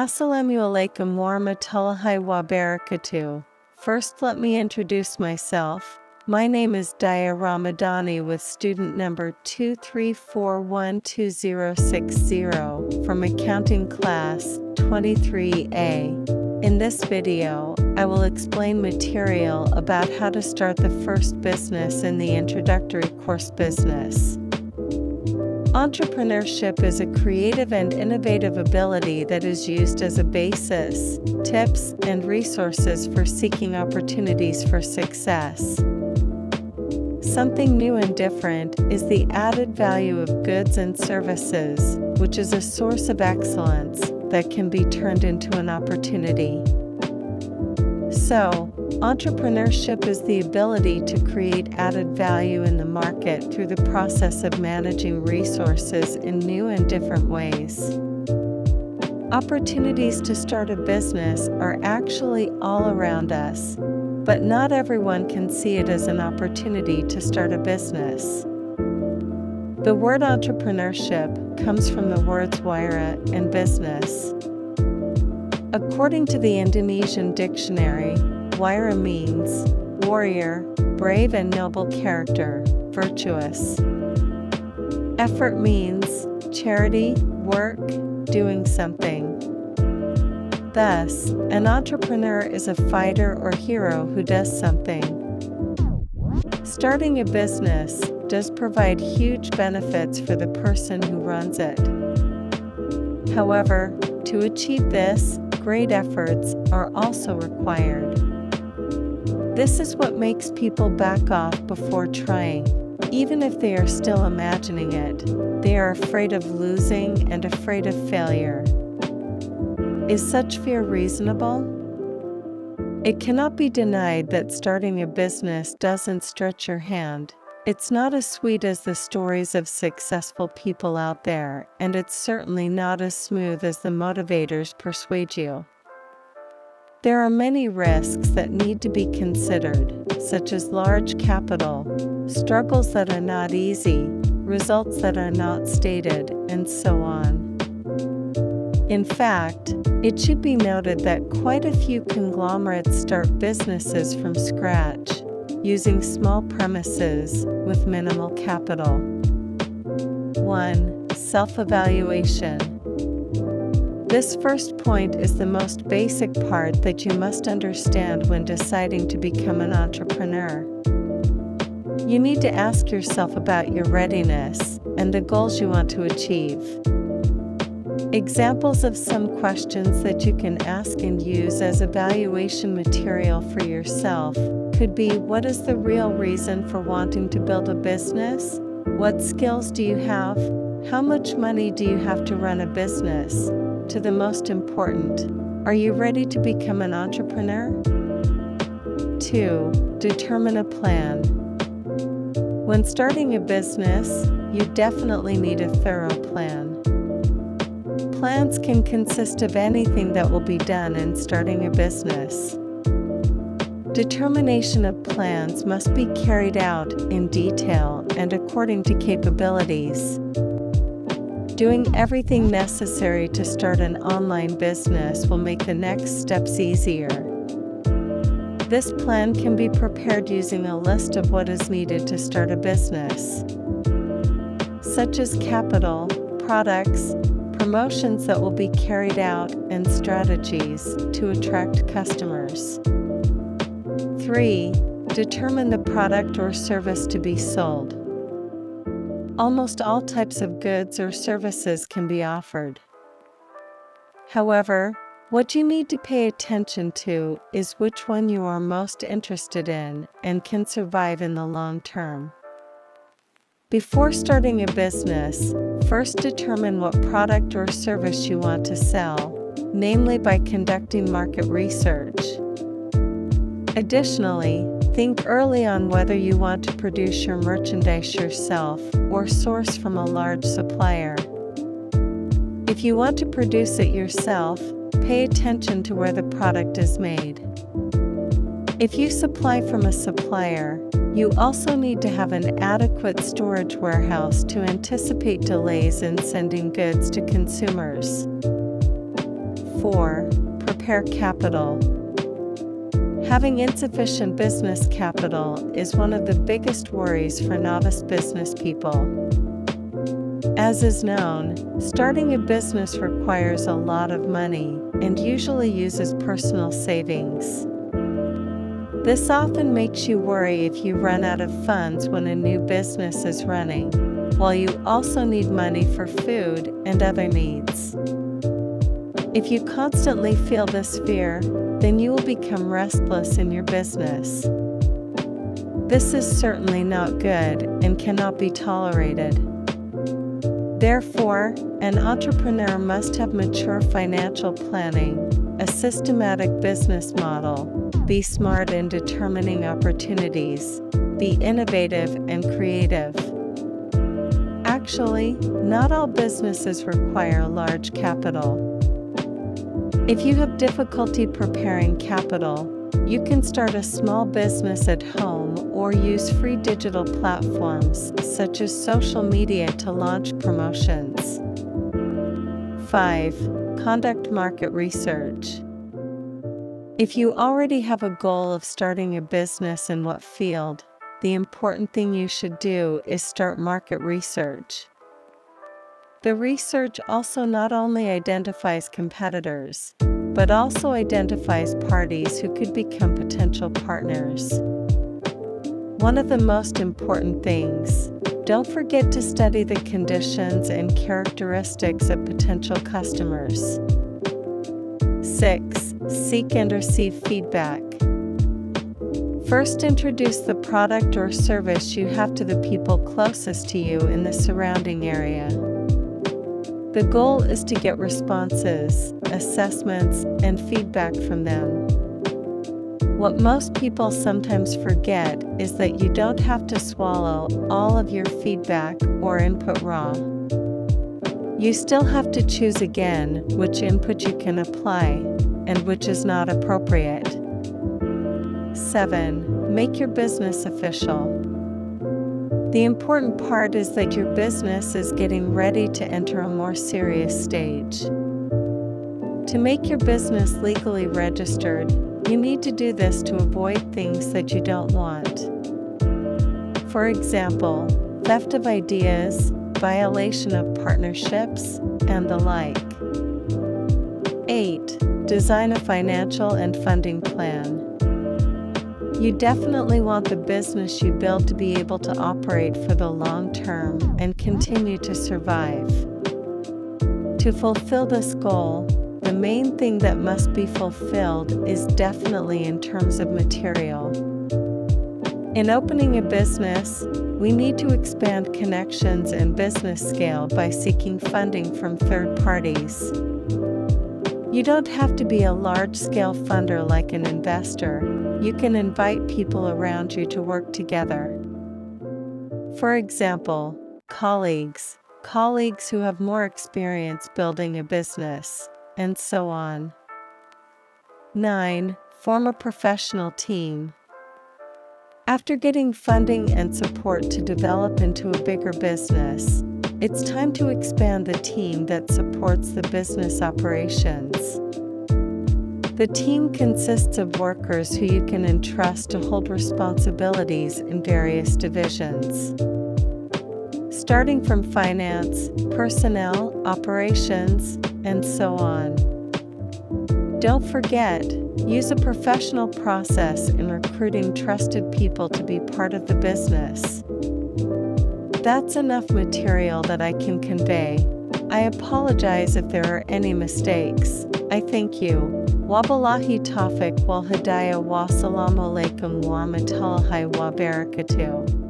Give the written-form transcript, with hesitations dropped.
Assalamu alaikum warahmatullahi wabarakatuh. First, let me introduce myself. My name is Daya Ramadani with student number 2341260 from accounting class 23A. In this video, I will explain material about how to start the first business in the introductory course business. Entrepreneurship is a creative and innovative ability that is used as a basis, tips, and resources for seeking opportunities for success. Something new and different is the added value of goods and services, which is a source of excellence that can be turned into an opportunity. So, entrepreneurship is the ability to create added value in the market through the process of managing resources in new and different ways. Opportunities to start a business are actually all around us, but not everyone can see it as an opportunity to start a business. The word entrepreneurship comes from the words wira and business. According to the Indonesian dictionary, wira means warrior, brave and noble character, virtuous. Effort means charity, work, doing something. Thus, an entrepreneur is a fighter or hero who does something. Starting a business does provide huge benefits for the person who runs it. However, to achieve this, great efforts are also required. This is what makes people back off before trying. Even if they are still imagining it, they are afraid of losing and afraid of failure. Is such fear reasonable? It cannot be denied that starting a business doesn't stretch your hand. It's not as sweet as the stories of successful people out there, and it's certainly not as smooth as the motivators persuade you. There are many risks that need to be considered, such as large capital, struggles that are not easy, results that are not stated, and so on. In fact, it should be noted that quite a few conglomerates start businesses from scratch, using small premises with minimal capital. 1. Self-evaluation. This first point is the most basic part that you must understand when deciding to become an entrepreneur. You need to ask yourself about your readiness and the goals you want to achieve. Examples of some questions that you can ask and use as evaluation material for yourself could be: what is the real reason for wanting to build a business? What skills do you have? How much money do you have to run a business? To the most important, are you ready to become an entrepreneur? 2. Determine a plan. When starting a business, you definitely need a thorough plan. Plans can consist of anything that will be done in starting a business. Determination of plans must be carried out in detail and according to capabilities. Doing everything necessary to start an online business will make the next steps easier. This plan can be prepared using a list of what is needed to start a business, such as capital, products, promotions that will be carried out, and strategies to attract customers. 3. Determine the product or service to be sold. Almost all types of goods or services can be offered. However, what you need to pay attention to is which one you are most interested in and can survive in the long term. Before starting a business, first determine what product or service you want to sell, namely by conducting market research. Additionally, think early on whether you want to produce your merchandise yourself or source from a large supplier. If you want to produce it yourself, pay attention to where the product is made. If you supply from a supplier, you also need to have an adequate storage warehouse to anticipate delays in sending goods to consumers. 4. Prepare capital. Having insufficient business capital is one of the biggest worries for novice business people. As is known, starting a business requires a lot of money and usually uses personal savings. This often makes you worry if you run out of funds when a new business is running, while you also need money for food and other needs. If you constantly feel this fear, then you will become restless in your business. This is certainly not good and cannot be tolerated. Therefore, an entrepreneur must have mature financial planning, a systematic business model, be smart in determining opportunities, be innovative and creative. Actually, not all businesses require large capital. If you have difficulty preparing capital, you can start a small business at home or use free digital platforms such as social media to launch promotions. 5. Conduct market research. If you already have a goal of starting a business in what field, the important thing you should do is start market research. The research also not only identifies competitors, but also identifies parties who could become potential partners. One of the most important things, don't forget to study the conditions and characteristics of potential customers. 6. Seek and receive feedback. First, introduce the product or service you have to the people closest to you in the surrounding area. The goal is to get responses, assessments, and feedback from them. What most people sometimes forget is that you don't have to swallow all of your feedback or input raw. You still have to choose again which input you can apply and which is not appropriate. 7. Make your business official. The important part is that your business is getting ready to enter a more serious stage. To make your business legally registered, you need to do this to avoid things that you don't want. For example, theft of ideas, violation of partnerships, and the like. 8. Design a financial and funding plan. You definitely want the business you build to be able to operate for the long term and continue to survive. To fulfill this goal, the main thing that must be fulfilled is definitely in terms of material. In opening a business, we need to expand connections and business scale by seeking funding from third parties. You don't have to be a large-scale funder like an investor. You can invite people around you to work together. For example, colleagues who have more experience building a business, and so on. 9. Form a professional team. After getting funding and support to develop into a bigger business, it's time to expand the team that supports the business operations. The team consists of workers who you can entrust to hold responsibilities in various divisions. Starting from finance, personnel, operations, and so on. Don't forget, use a professional process in recruiting trusted people to be part of the business. That's enough material that I can convey. I apologize if there are any mistakes. I thank you. Wabillahi tawfiq wal hidayah wa assalamu alaikum wa rahmatullahi wa barakatuh.